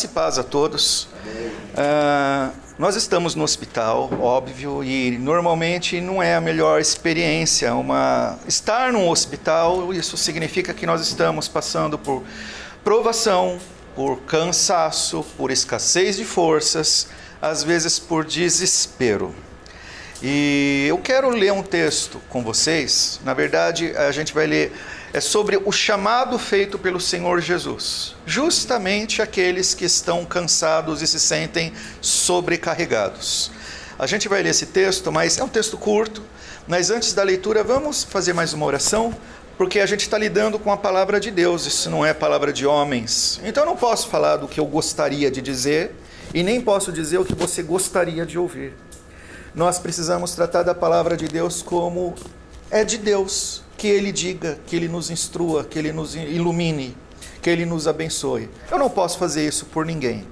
Graça e paz a todos. Nós estamos no hospital, óbvio, e normalmente não é a melhor experiência. Estar num hospital, isso significa que nós estamos passando por provação, por cansaço, por escassez de forças, às vezes por desespero. E eu quero ler um texto com vocês. Na verdade, a gente vai ler sobre o chamado feito pelo Senhor Jesus. Justamente aqueles que estão cansados e se sentem sobrecarregados. A gente vai ler esse texto, mas é um texto curto. Mas antes da leitura, vamos fazer mais uma oração, porque a gente está lidando com a palavra de Deus. Isso não é palavra de homens. Então eu não posso falar do que eu gostaria de dizer e nem posso dizer o que você gostaria de ouvir. Nós precisamos tratar da palavra de Deus como é de Deus, que Ele diga, que Ele nos instrua, que Ele nos ilumine, que Ele nos abençoe. Eu não posso fazer isso por ninguém.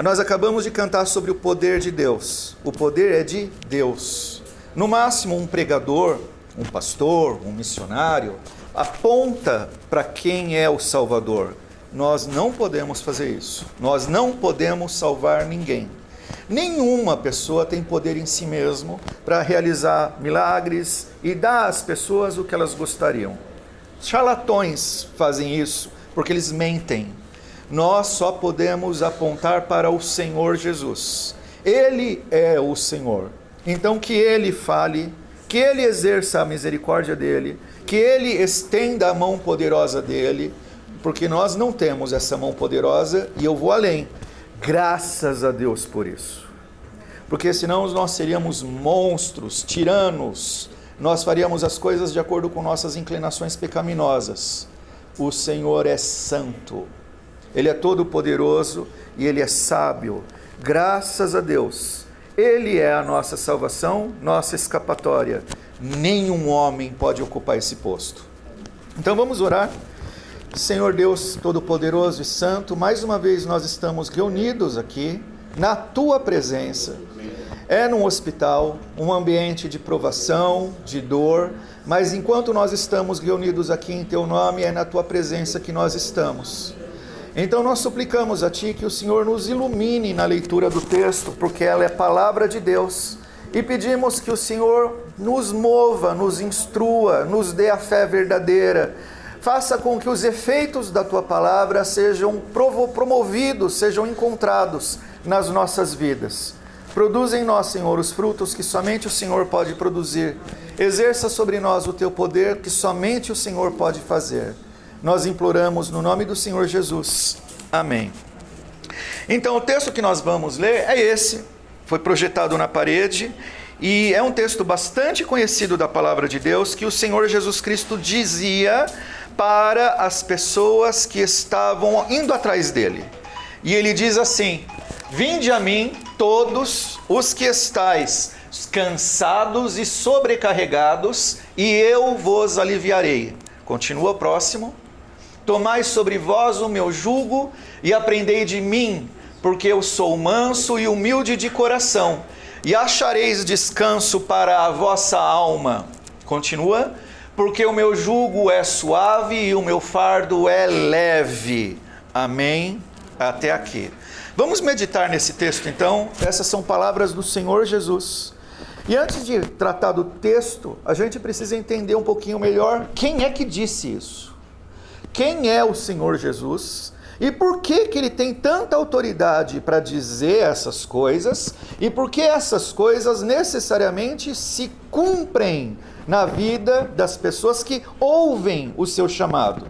Nós acabamos de cantar sobre o poder de Deus. O poder é de Deus. No máximo, um pregador, um pastor, um missionário, aponta para quem é o Salvador. Nós não podemos fazer isso. Nós não podemos salvar ninguém. Nenhuma pessoa tem poder em si mesmo para realizar milagres e dar às pessoas o que elas gostariam. Charlatões fazem isso porque eles mentem. Nós só podemos apontar para o Senhor Jesus. Ele é o Senhor. Então que Ele fale, que Ele exerça a misericórdia dEle, que Ele estenda a mão poderosa dEle, porque nós não temos essa mão poderosa e eu vou além. Graças a Deus por isso. Porque senão nós seríamos monstros, tiranos, nós faríamos as coisas de acordo com nossas inclinações pecaminosas. O Senhor é santo, Ele é todo poderoso e Ele é sábio. Graças a Deus, Ele é a nossa salvação, nossa escapatória. Nenhum homem pode ocupar esse posto. Então vamos orar. Senhor Deus Todo-Poderoso e Santo, mais uma vez nós estamos reunidos aqui, na Tua presença. É num hospital, um ambiente de provação, de dor, mas enquanto nós estamos reunidos aqui em Teu nome, é na Tua presença que nós estamos. Então nós suplicamos a Ti que o Senhor nos ilumine na leitura do texto, porque ela é palavra de Deus, e pedimos que o Senhor nos mova, nos instrua, nos dê a fé verdadeira. Faça com que os efeitos da Tua palavra sejam promovidos, sejam encontrados nas nossas vidas. Produza em nós, Senhor, os frutos que somente o Senhor pode produzir. Exerça sobre nós o Teu poder que somente o Senhor pode fazer. Nós imploramos no nome do Senhor Jesus. Amém. Então o texto que nós vamos ler é esse. Foi projetado na parede. E é um texto bastante conhecido da palavra de Deus que o Senhor Jesus Cristo dizia para as pessoas que estavam indo atrás dele. E ele diz assim: vinde a mim todos os que estáis cansados e sobrecarregados, e eu vos aliviarei. Continua próximo. Tomai sobre vós o meu jugo e aprendei de mim, porque eu sou manso e humilde de coração, e achareis descanso para a vossa alma. Continua. Porque o meu jugo é suave e o meu fardo é leve. Amém? Até aqui. Vamos meditar nesse texto então. Essas são palavras do Senhor Jesus. E antes de tratar do texto, a gente precisa entender um pouquinho melhor quem é que disse isso. Quem é o Senhor Jesus? E por que Ele tem tanta autoridade para dizer essas coisas? E por que essas coisas necessariamente se cumprem na vida das pessoas que ouvem o seu chamado?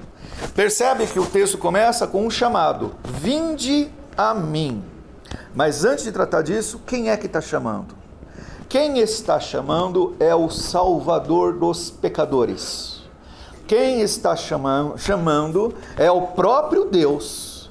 Percebe que o texto começa com um chamado: vinde a mim. Mas antes de tratar disso, quem é que está chamando? Quem está chamando é o Salvador dos pecadores. Quem está chamando é o próprio Deus.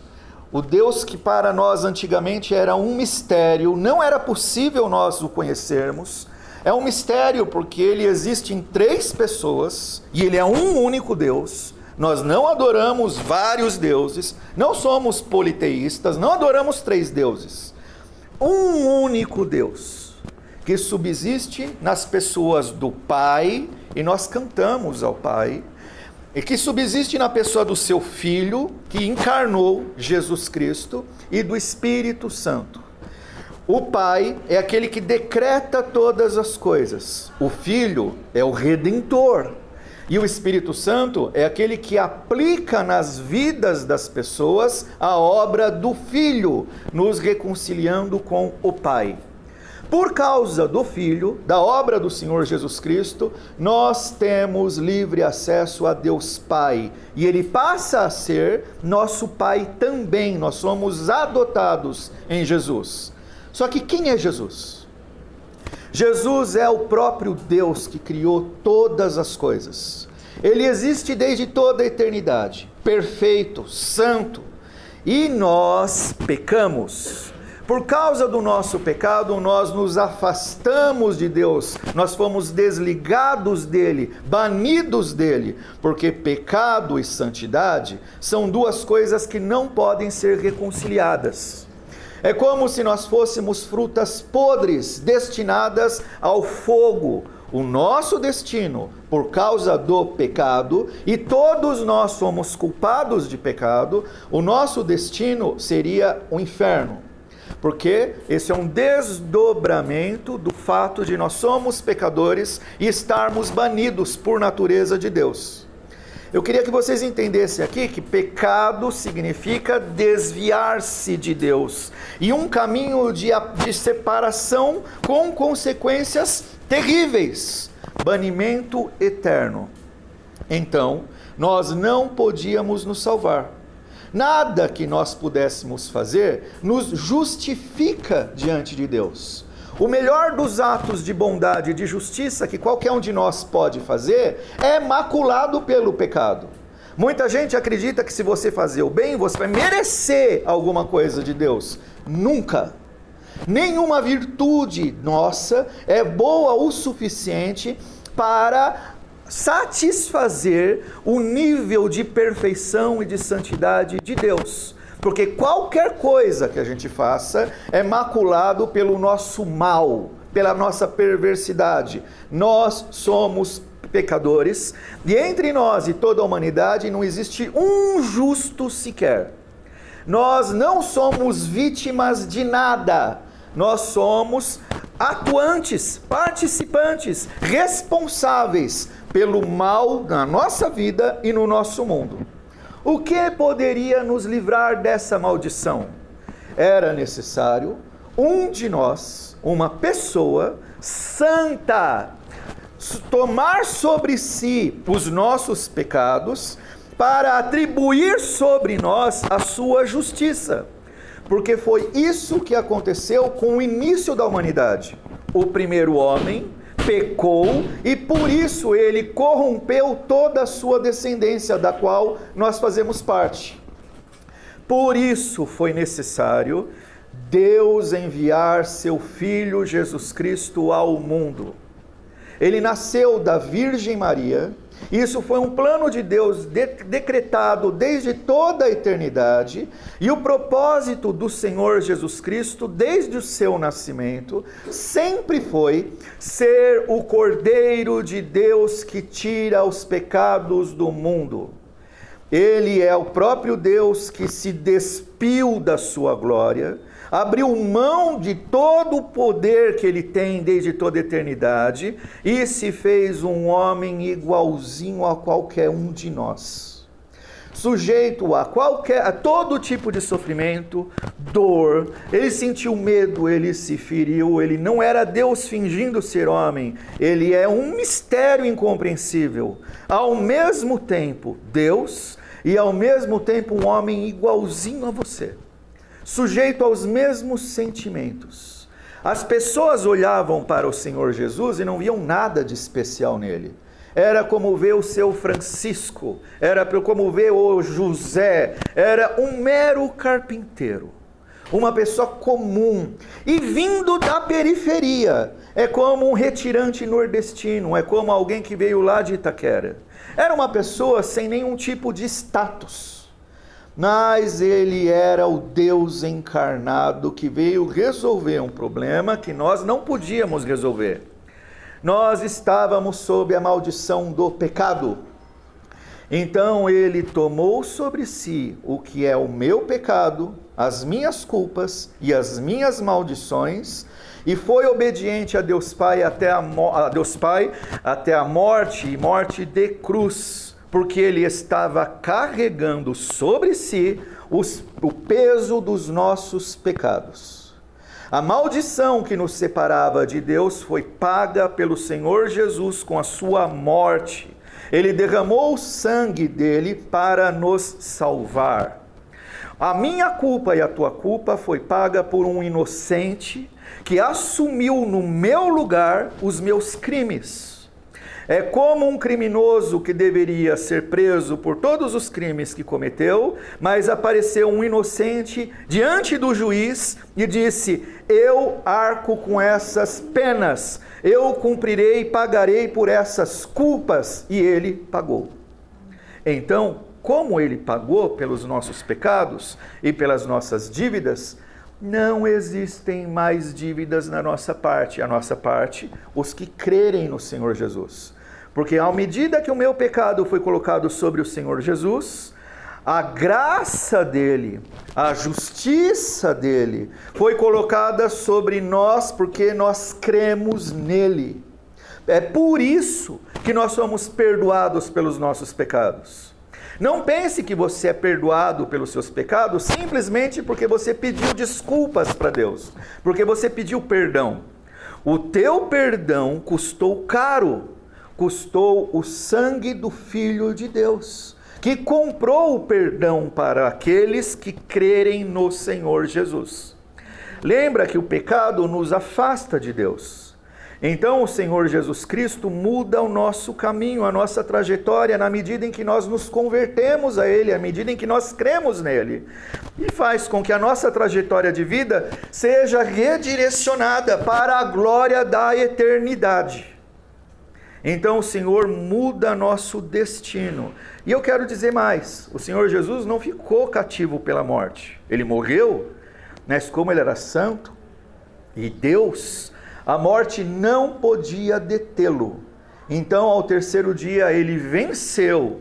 O Deus que para nós antigamente era um mistério, não era possível nós o conhecermos. É um mistério porque Ele existe em 3 pessoas e Ele é um único Deus. Nós não adoramos vários deuses, não somos politeístas, não adoramos 3 deuses. Um único Deus que subsiste nas pessoas do Pai, e nós cantamos ao Pai. e que subsiste na pessoa do seu Filho, que encarnou Jesus Cristo, e do Espírito Santo. O Pai é aquele que decreta todas as coisas. O Filho é o Redentor. E o Espírito Santo é aquele que aplica nas vidas das pessoas a obra do Filho, nos reconciliando com o Pai. Por causa do Filho, da obra do Senhor Jesus Cristo, nós temos livre acesso a Deus Pai. E Ele passa a ser nosso Pai também. Nós somos adotados em Jesus. Só que quem é Jesus? Jesus é o próprio Deus que criou todas as coisas. Ele existe desde toda a eternidade, perfeito, santo. E nós pecamos. Por causa do nosso pecado, nós nos afastamos de Deus, nós fomos desligados dele, banidos dele, porque pecado e santidade são duas coisas que não podem ser reconciliadas. É como se nós fôssemos frutas podres, destinadas ao fogo. O nosso destino, por causa do pecado, e todos nós somos culpados de pecado, o nosso destino seria o inferno. Porque esse é um desdobramento do fato de nós somos pecadores e estarmos banidos por natureza de Deus. Eu queria que vocês entendessem aqui que pecado significa desviar-se de Deus. E um caminho de separação com consequências terríveis. Banimento eterno. Então, nós não podíamos nos salvar. Nada que nós pudéssemos fazer nos justifica diante de Deus. O melhor dos atos de bondade e de justiça que qualquer um de nós pode fazer é maculado pelo pecado. Muita gente acredita que se você fazer o bem, você vai merecer alguma coisa de Deus. Nunca. Nenhuma virtude nossa é boa o suficiente para satisfazer o nível de perfeição e de santidade de Deus. Porque qualquer coisa que a gente faça é maculado pelo nosso mal, pela nossa perversidade. Nós somos pecadores e entre nós e toda a humanidade não existe um justo sequer. Nós não somos vítimas de nada. Nós somos atuantes, participantes, responsáveis pelo mal na nossa vida e no nosso mundo. O que poderia nos livrar dessa maldição? Era necessário um de nós, uma pessoa santa, tomar sobre si os nossos pecados para atribuir sobre nós a sua justiça. Porque foi isso que aconteceu com o início da humanidade. O primeiro homem pecou e por isso ele corrompeu toda a sua descendência, da qual nós fazemos parte. Por isso foi necessário Deus enviar seu Filho Jesus Cristo ao mundo. Ele nasceu da Virgem Maria. Isso foi um plano de Deus decretado desde toda a eternidade, e o propósito do Senhor Jesus Cristo, desde o seu nascimento, sempre foi ser o Cordeiro de Deus que tira os pecados do mundo. Ele é o próprio Deus que se despiu da sua glória, abriu mão de todo o poder que ele tem desde toda a eternidade e se fez um homem igualzinho a qualquer um de nós. Sujeito a todo tipo de sofrimento, dor, ele sentiu medo, ele se feriu, ele não era Deus fingindo ser homem, ele é um mistério incompreensível. Ao mesmo tempo, Deus e ao mesmo tempo um homem igualzinho a você. Sujeito aos mesmos sentimentos. As pessoas olhavam para o Senhor Jesus e não viam nada de especial nele. Era como ver o seu Francisco, era como ver o José, era um mero carpinteiro, uma pessoa comum, e vindo da periferia, é como um retirante nordestino, é como alguém que veio lá de Itaquera. Era uma pessoa sem nenhum tipo de status. Mas ele era o Deus encarnado que veio resolver um problema que nós não podíamos resolver. Nós estávamos sob a maldição do pecado. Então ele tomou sobre si o que é o meu pecado, as minhas culpas e as minhas maldições, e foi obediente a Deus Pai até a morte, e morte de cruz, porque ele estava carregando sobre si o peso dos nossos pecados. A maldição que nos separava de Deus foi paga pelo Senhor Jesus com a sua morte. Ele derramou o sangue dele para nos salvar. A minha culpa e a tua culpa foi paga por um inocente que assumiu no meu lugar os meus crimes. É como um criminoso que deveria ser preso por todos os crimes que cometeu, mas apareceu um inocente diante do juiz e disse: eu arco com essas penas, eu cumprirei e pagarei por essas culpas, e ele pagou. Então, como ele pagou pelos nossos pecados e pelas nossas dívidas, não existem mais dívidas na nossa parte. A nossa parte, os que crerem no Senhor Jesus. Porque à medida que o meu pecado foi colocado sobre o Senhor Jesus, a graça dele, a justiça dele foi colocada sobre nós, porque nós cremos nele. É por isso que nós somos perdoados pelos nossos pecados. Não pense que você é perdoado pelos seus pecados simplesmente porque você pediu desculpas para Deus, porque você pediu perdão. O teu perdão custou caro, custou o sangue do Filho de Deus, que comprou o perdão para aqueles que crerem no Senhor Jesus. Lembra que o pecado nos afasta de Deus. Então o Senhor Jesus Cristo muda o nosso caminho, a nossa trajetória, na medida em que nós nos convertemos a Ele, à medida em que nós cremos nele. E faz com que a nossa trajetória de vida seja redirecionada para a glória da eternidade. Então o Senhor muda nosso destino. E eu quero dizer mais, o Senhor Jesus não ficou cativo pela morte. Ele morreu, mas como ele era santo e Deus, a morte não podia detê-lo. Então, ao terceiro dia, ele venceu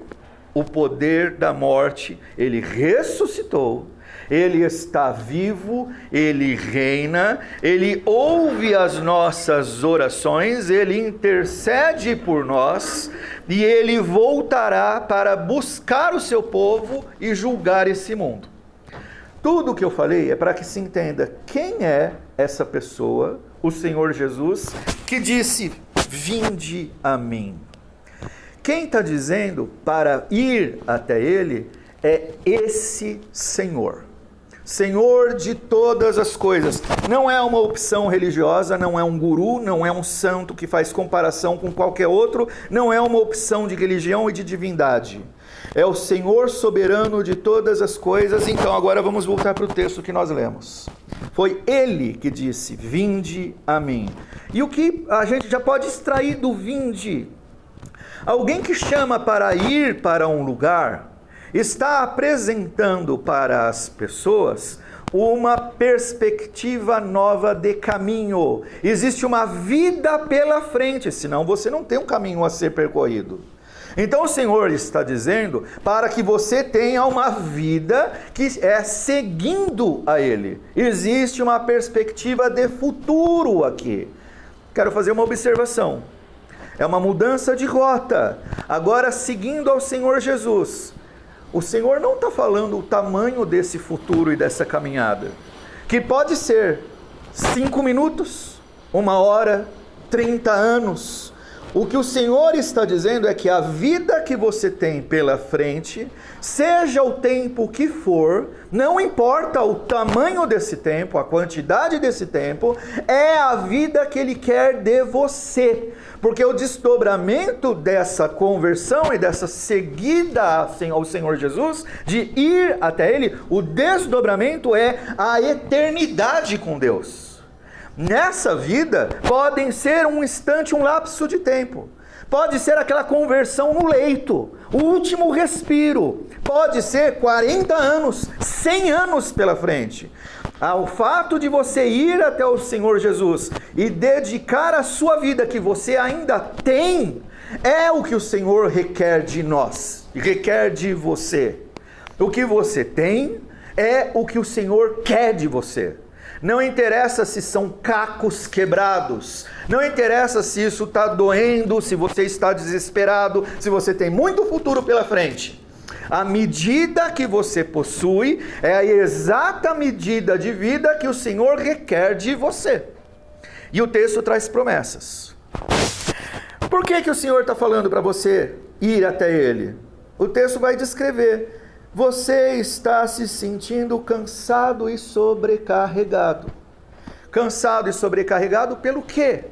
o poder da morte, ele ressuscitou, ele está vivo, ele reina, ele ouve as nossas orações, ele intercede por nós, e ele voltará para buscar o seu povo e julgar esse mundo. Tudo o que eu falei é para que se entenda quem é essa pessoa, o Senhor Jesus, que disse: vinde a mim. Quem está dizendo para ir até ele é esse Senhor. Senhor de todas as coisas. Não é uma opção religiosa, não é um guru, não é um santo que faz comparação com qualquer outro, não é uma opção de religião e de divindade. É o Senhor soberano de todas as coisas. Então agora vamos voltar para o texto que nós lemos. Foi ele que disse: vinde a mim. E o que a gente já pode extrair do vinde? Alguém que chama para ir para um lugar está apresentando para as pessoas uma perspectiva nova de caminho. Existe uma vida pela frente, senão você não tem um caminho a ser percorrido. Então o Senhor está dizendo para que você tenha uma vida que é seguindo a Ele. Existe uma perspectiva de futuro aqui. Quero fazer uma observação. É uma mudança de rota. Agora seguindo ao Senhor Jesus. O Senhor não está falando o tamanho desse futuro e dessa caminhada. Que pode ser 5 minutos, 1 hora, 30 anos. O que o Senhor está dizendo é que a vida que você tem pela frente, seja o tempo que for, não importa o tamanho desse tempo, a quantidade desse tempo, é a vida que Ele quer de você. Porque o desdobramento dessa conversão e dessa seguida ao Senhor Jesus, de ir até Ele, o desdobramento é a eternidade com Deus. Nessa vida, podem ser um instante, um lapso de tempo. Pode ser aquela conversão no leito, o último respiro. Pode ser 40 anos, 100 anos pela frente. O fato de você ir até o Senhor Jesus e dedicar a sua vida que você ainda tem, é o que o Senhor requer de nós, e requer de você. O que você tem é o que o Senhor quer de você. Não interessa se são cacos quebrados, não interessa se isso está doendo, se você está desesperado, se você tem muito futuro pela frente. A medida que você possui é a exata medida de vida que o Senhor requer de você. E o texto traz promessas. Por que o Senhor está falando para você ir até Ele? O texto vai descrever. Você está se sentindo cansado e sobrecarregado. Cansado e sobrecarregado pelo quê?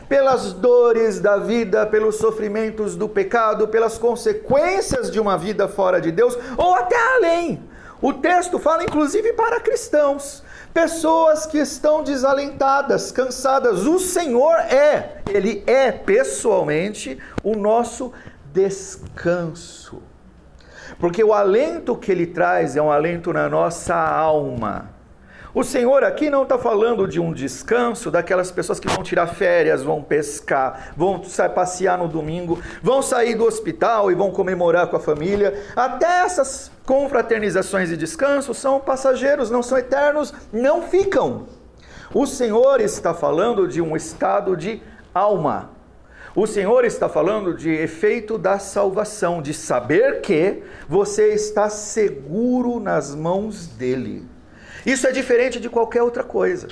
Pelas dores da vida, pelos sofrimentos do pecado, pelas consequências de uma vida fora de Deus, ou até além. O texto fala inclusive para cristãos, pessoas que estão desalentadas, cansadas. O Senhor Ele é pessoalmente o nosso descanso. Porque o alento que Ele traz é um alento na nossa alma. O Senhor aqui não está falando de um descanso daquelas pessoas que vão tirar férias, vão pescar, vão passear no domingo, vão sair do hospital e vão comemorar com a família. Até essas confraternizações e descansos são passageiros, não são eternos, não ficam. O Senhor está falando de um estado de alma. O Senhor está falando de efeito da salvação, de saber que você está seguro nas mãos dEle. Isso é diferente de qualquer outra coisa.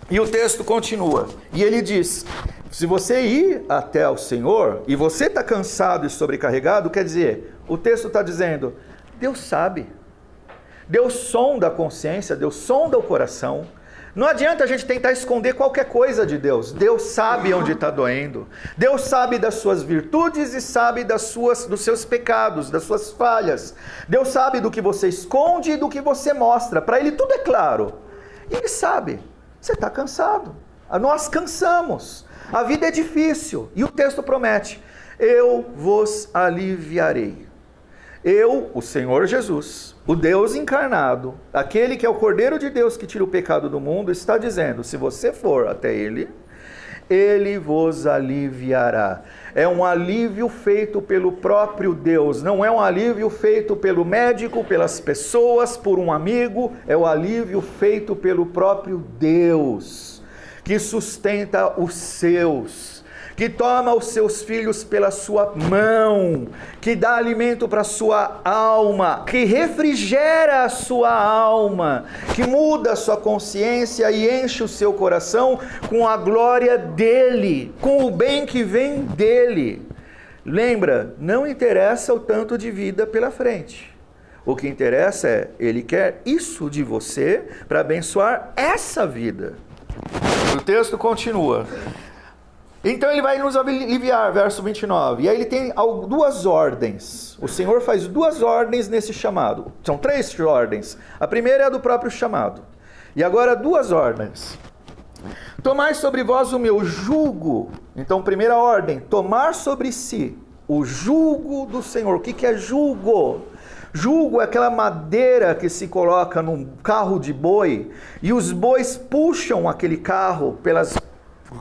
E o texto continua, e ele diz, se você ir até o Senhor, e você está cansado e sobrecarregado, quer dizer, o texto está dizendo, Deus sabe, Deus sonda a consciência, Deus sonda o coração. Não adianta a gente tentar esconder qualquer coisa de Deus. Deus sabe onde está doendo. Deus sabe das suas virtudes e sabe dos seus pecados, das suas falhas. Deus sabe do que você esconde e do que você mostra. Para Ele tudo é claro. E Ele sabe. Você está cansado. Nós cansamos. A vida é difícil. E o texto promete, eu vos aliviarei. Eu, o Senhor Jesus, o Deus encarnado, aquele que é o Cordeiro de Deus que tira o pecado do mundo, está dizendo, se você for até Ele, Ele vos aliviará. É um alívio feito pelo próprio Deus, não é um alívio feito pelo médico, pelas pessoas, por um amigo, é o alívio feito pelo próprio Deus, que sustenta os seus, que toma os seus filhos pela sua mão, que dá alimento para a sua alma, que refrigera a sua alma, que muda a sua consciência e enche o seu coração com a glória dEle, com o bem que vem dEle. Lembra, não interessa o tanto de vida pela frente. O que interessa é, Ele quer isso de você para abençoar essa vida. O texto continua. Então Ele vai nos aliviar, verso 29. E aí Ele tem duas ordens. O Senhor faz duas ordens nesse chamado. São 3 ordens. A primeira é a do próprio chamado. E agora 2 ordens. Tomai sobre vós o meu jugo. Então, primeira ordem, tomar sobre si o jugo do Senhor. O que é jugo? Jugo é aquela madeira que se coloca num carro de boi e os bois puxam aquele carro pelas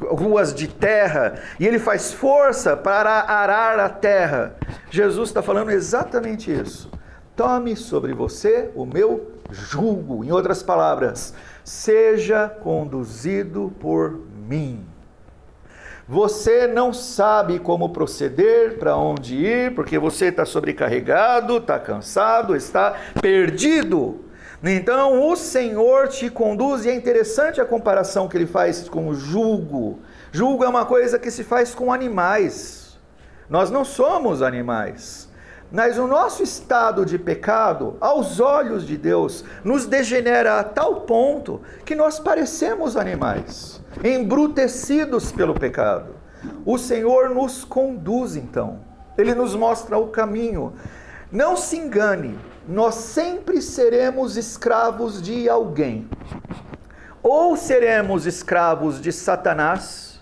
ruas de terra, e ele faz força para arar a terra. Jesus está falando exatamente isso. Tome sobre você o meu jugo. Em outras palavras, seja conduzido por mim. Você não sabe como proceder, para onde ir, porque você está sobrecarregado, está cansado, está perdido. Então o Senhor te conduz, e é interessante a comparação que Ele faz com o jugo. Jugo é uma coisa que se faz com animais. Nós não somos animais, mas o nosso estado de pecado, aos olhos de Deus, nos degenera a tal ponto que nós parecemos animais, embrutecidos pelo pecado. O Senhor nos conduz então, Ele nos mostra o caminho. Não se engane, nós sempre seremos escravos de alguém. Ou seremos escravos de Satanás,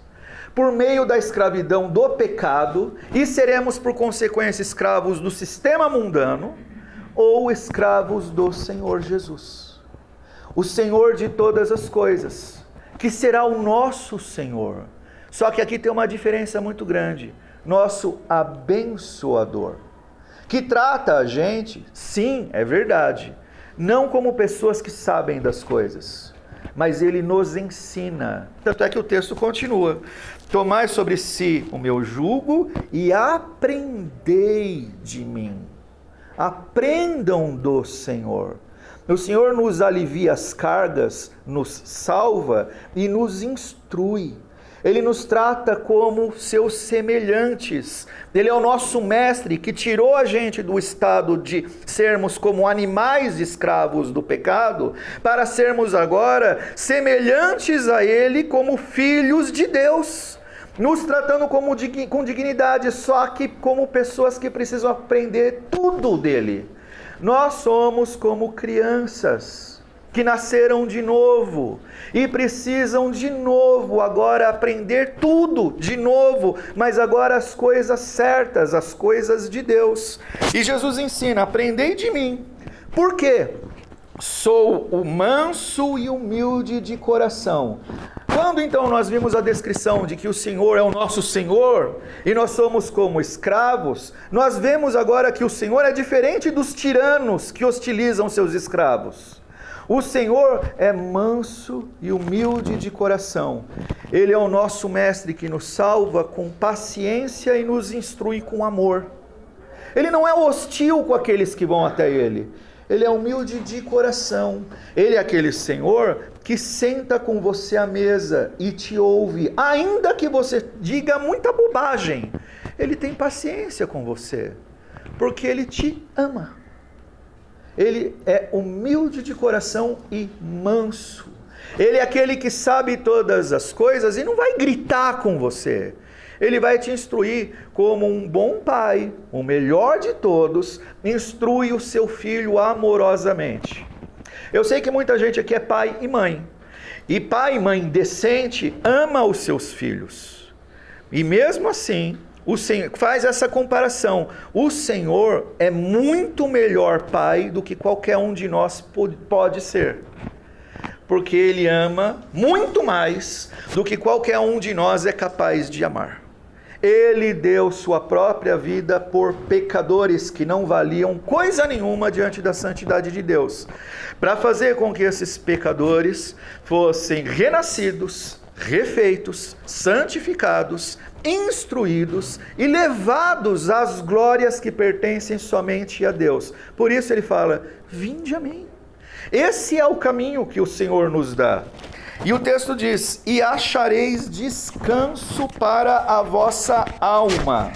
por meio da escravidão do pecado, e seremos por consequência escravos do sistema mundano, ou escravos do Senhor Jesus, o Senhor de todas as coisas, que será o nosso Senhor. Só que aqui tem uma diferença muito grande. nosso abençoador, que trata a gente, sim, é verdade, não como pessoas que sabem das coisas, mas ele nos ensina. Tanto é que o texto continua: tomai sobre si o meu jugo e aprendei de mim. Aprendam do Senhor. O Senhor nos alivia as cargas, nos salva e nos instrui. Ele nos trata como seus semelhantes. Ele é o nosso mestre que tirou a gente do estado de sermos como animais escravos do pecado, para sermos agora semelhantes a Ele como filhos de Deus, nos tratando com dignidade, só que como pessoas que precisam aprender tudo dele. Nós somos como crianças que nasceram de novo e precisam de novo agora aprender tudo de novo, mas agora as coisas certas, as coisas de Deus. E Jesus ensina: aprendei de mim. Por quê? Sou o manso e humilde de coração. Quando então nós vimos a descrição de que o Senhor é o nosso Senhor e nós somos como escravos, nós vemos agora que o Senhor é diferente dos tiranos que hostilizam seus escravos. O Senhor é manso e humilde de coração. Ele é o nosso mestre que nos salva com paciência e nos instrui com amor. Ele não é hostil com aqueles que vão até Ele. Ele é humilde de coração. Ele é aquele Senhor que senta com você à mesa e te ouve, ainda que você diga muita bobagem. Ele tem paciência com você, porque Ele te ama. Ele é humilde de coração e manso. Ele é aquele que sabe todas as coisas e não vai gritar com você. Ele vai te instruir como um bom pai, o melhor de todos, instrui o seu filho amorosamente. Eu sei que muita gente aqui é pai e mãe. E pai e mãe decente ama os seus filhos. E mesmo assim, o Senhor faz essa comparação. O Senhor é muito melhor pai do que qualquer um de nós pode ser. Porque Ele ama muito mais do que qualquer um de nós é capaz de amar. Ele deu sua própria vida por pecadores que não valiam coisa nenhuma diante da santidade de Deus, para fazer com que esses pecadores fossem renascidos, refeitos, santificados, instruídos e levados às glórias que pertencem somente a Deus. Por isso ele fala: vinde a mim. Esse é o caminho que o Senhor nos dá. E o texto diz: e achareis descanso para a vossa alma.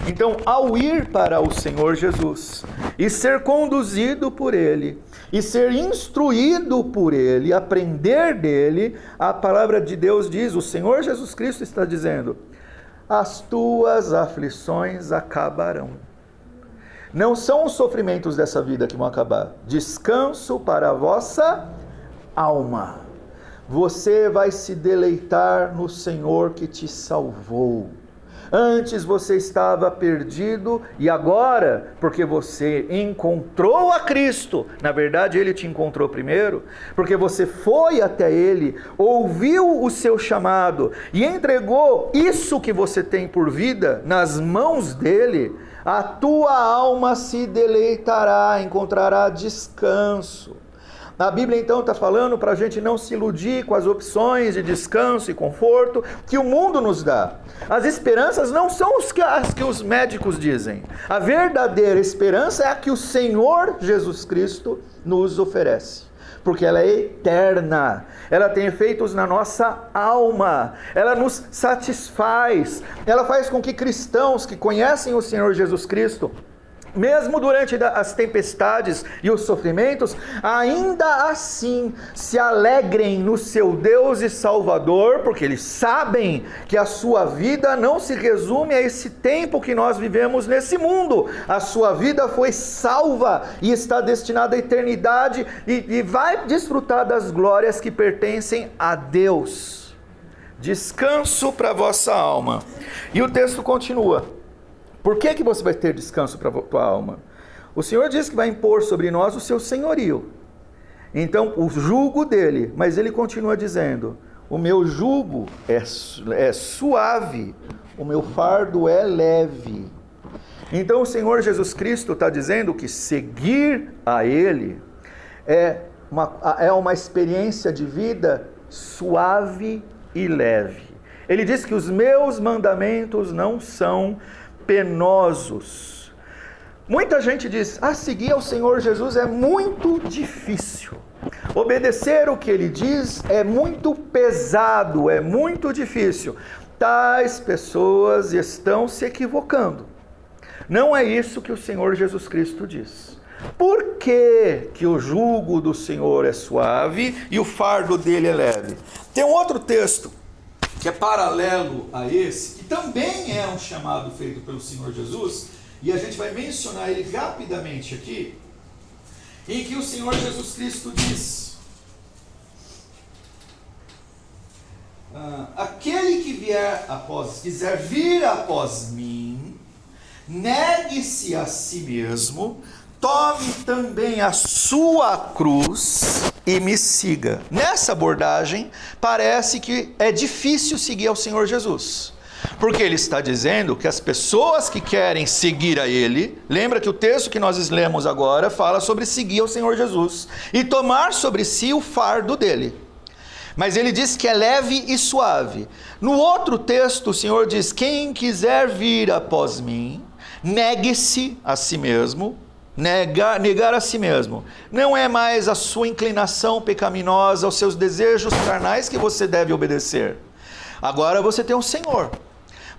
Então, ao ir para o Senhor Jesus e ser conduzido por Ele, e ser instruído por Ele, aprender dele, a palavra de Deus diz, o Senhor Jesus Cristo está dizendo: as tuas aflições acabarão. Não são os sofrimentos dessa vida que vão acabar. Descanso para a vossa alma. Você vai se deleitar no Senhor que te salvou. Antes você estava perdido e agora, porque você encontrou a Cristo, na verdade Ele te encontrou primeiro, porque você foi até Ele, ouviu o seu chamado e entregou isso que você tem por vida nas mãos dEle, a tua alma se deleitará, encontrará descanso. A Bíblia então está falando para a gente não se iludir com as opções de descanso e conforto que o mundo nos dá. As esperanças não são as que os médicos dizem. A verdadeira esperança é a que o Senhor Jesus Cristo nos oferece. Porque ela é eterna, ela tem efeitos na nossa alma, ela nos satisfaz, ela faz com que cristãos que conhecem o Senhor Jesus Cristo, mesmo durante as tempestades e os sofrimentos, ainda assim se alegrem no seu Deus e Salvador, porque eles sabem que a sua vida não se resume a esse tempo que nós vivemos nesse mundo. A sua vida foi salva e está destinada à eternidade e vai desfrutar das glórias que pertencem a Deus. Descanso para a vossa alma. E o texto continua. Por que você vai ter descanso para a tua alma? O Senhor diz que vai impor sobre nós o seu senhorio. Então, o jugo dele, mas ele continua dizendo, o meu jugo é suave, o meu fardo é leve. Então o Senhor Jesus Cristo está dizendo que seguir a Ele é uma experiência de vida suave e leve. Ele diz que os meus mandamentos não são penosos. Muita gente diz, seguir ao Senhor Jesus é muito difícil. Obedecer o que Ele diz é muito pesado, é muito difícil. Tais pessoas estão se equivocando. Não é isso que o Senhor Jesus Cristo diz. Por que o jugo do Senhor é suave e o fardo dele é leve? Tem um outro texto que é paralelo a esse, que também é um chamado feito pelo Senhor Jesus, e a gente vai mencionar ele rapidamente aqui, em que o Senhor Jesus Cristo diz: aquele que quiser vir após mim, negue-se a si mesmo, tome também a sua cruz e me siga. Nessa abordagem, parece que é difícil seguir ao Senhor Jesus, porque ele está dizendo que as pessoas que querem seguir a Ele, lembra que o texto que nós lemos agora fala sobre seguir ao Senhor Jesus e tomar sobre si o fardo dele. Mas ele diz que é leve e suave. No outro texto, o Senhor diz: quem quiser vir após mim, negue-se a si mesmo. Negar a si mesmo. Não é mais a sua inclinação pecaminosa, aos seus desejos carnais que você deve obedecer. Agora você tem um Senhor.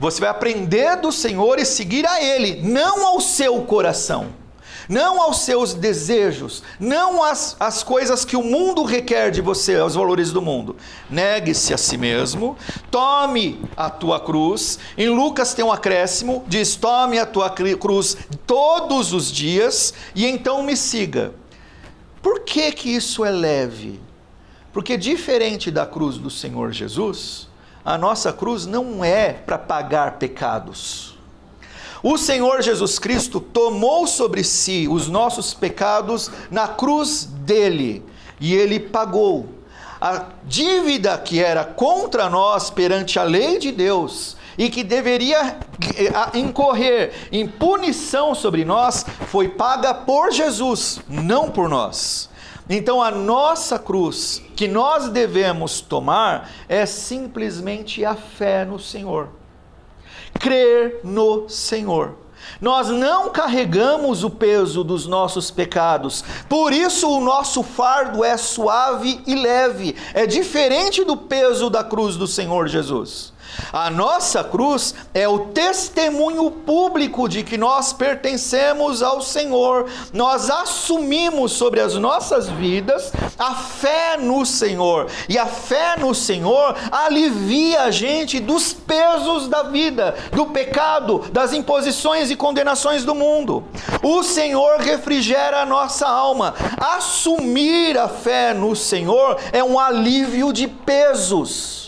Você vai aprender do Senhor e seguir a Ele, não ao seu coração, não aos seus desejos, não às coisas que o mundo requer de você, aos valores do mundo. Negue-se a si mesmo, tome a tua cruz. Em Lucas tem um acréscimo, diz: tome a tua cruz todos os dias e então me siga. Por que isso é leve? Porque diferente da cruz do Senhor Jesus, a nossa cruz não é para pagar pecados. O Senhor Jesus Cristo tomou sobre si os nossos pecados na cruz dele, e ele pagou. A dívida que era contra nós perante a lei de Deus, e que deveria incorrer em punição sobre nós, foi paga por Jesus, não por nós. Então a nossa cruz, que nós devemos tomar, é simplesmente a fé no Senhor. Crer no Senhor. Nós não carregamos o peso dos nossos pecados, por isso o nosso fardo é suave e leve, é diferente do peso da cruz do Senhor Jesus. A nossa cruz é o testemunho público de que nós pertencemos ao Senhor. Nós assumimos sobre as nossas vidas a fé no Senhor, e a fé no Senhor alivia a gente dos pesos da vida, do pecado, das imposições e condenações do mundo. O Senhor refrigera a nossa alma. Assumir a fé no Senhor é um alívio de pesos.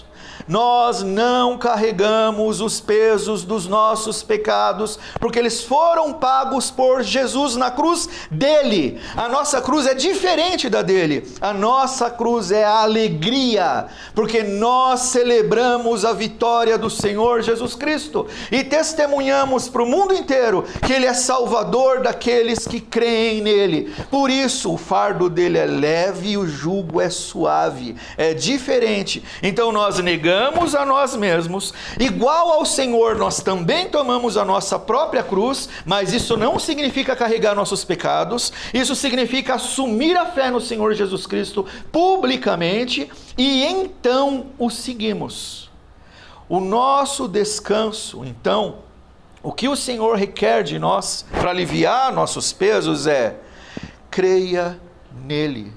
Nós não carregamos os pesos dos nossos pecados, porque eles foram pagos por Jesus na cruz dele. A nossa cruz é diferente da dele. A nossa cruz é a alegria, porque nós celebramos a vitória do Senhor Jesus Cristo e testemunhamos para o mundo inteiro que ele é salvador daqueles que creem nele. Por isso o fardo dele é leve e o jugo é suave, é diferente. Então nós negamos a nós mesmos, igual ao Senhor nós também tomamos a nossa própria cruz, mas isso não significa carregar nossos pecados, isso significa assumir a fé no Senhor Jesus Cristo publicamente, e então o seguimos. O nosso descanso, então, o que o Senhor requer de nós para aliviar nossos pesos é: creia nele,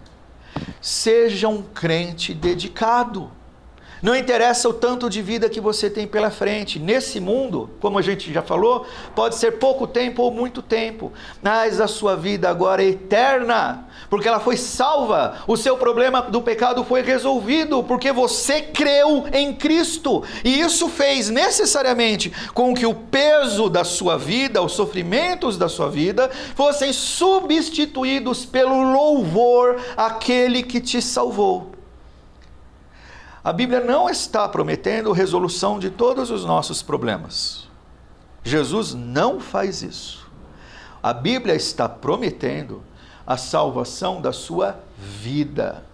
seja um crente dedicado. Não interessa o tanto de vida que você tem pela frente. Nesse mundo, como a gente já falou, pode ser pouco tempo ou muito tempo, mas a sua vida agora é eterna, porque ela foi salva. O seu problema do pecado foi resolvido, porque você creu em Cristo, e isso fez necessariamente com que o peso da sua vida, os sofrimentos da sua vida, fossem substituídos pelo louvor àquele que te salvou. A Bíblia não está prometendo resolução de todos os nossos problemas. Jesus não faz isso. A Bíblia está prometendo a salvação da sua vida,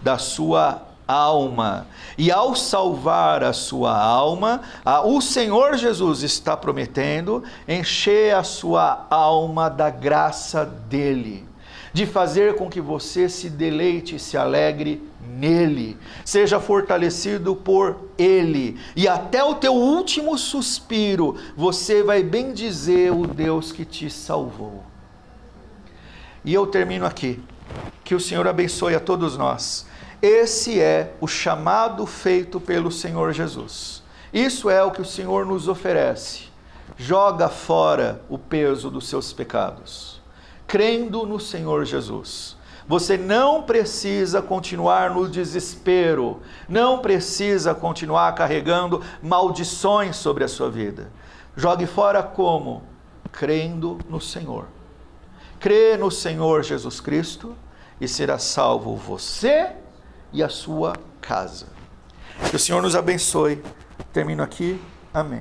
da sua alma. E ao salvar a sua alma, o Senhor Jesus está prometendo encher a sua alma da graça dele, de fazer com que você se deleite e se alegre nele, seja fortalecido por ele, e até o teu último suspiro você vai bendizer o Deus que te salvou. E eu termino aqui. Que o Senhor abençoe a todos nós. Esse é o chamado feito pelo Senhor Jesus. Isso é o que o Senhor nos oferece. Joga fora o peso dos seus pecados, crendo no Senhor Jesus. Você não precisa continuar no desespero, não precisa continuar carregando maldições sobre a sua vida. Jogue fora como? Crendo no Senhor. Crê no Senhor Jesus Cristo e será salvo você e a sua casa. Que o Senhor nos abençoe. Termino aqui. Amém.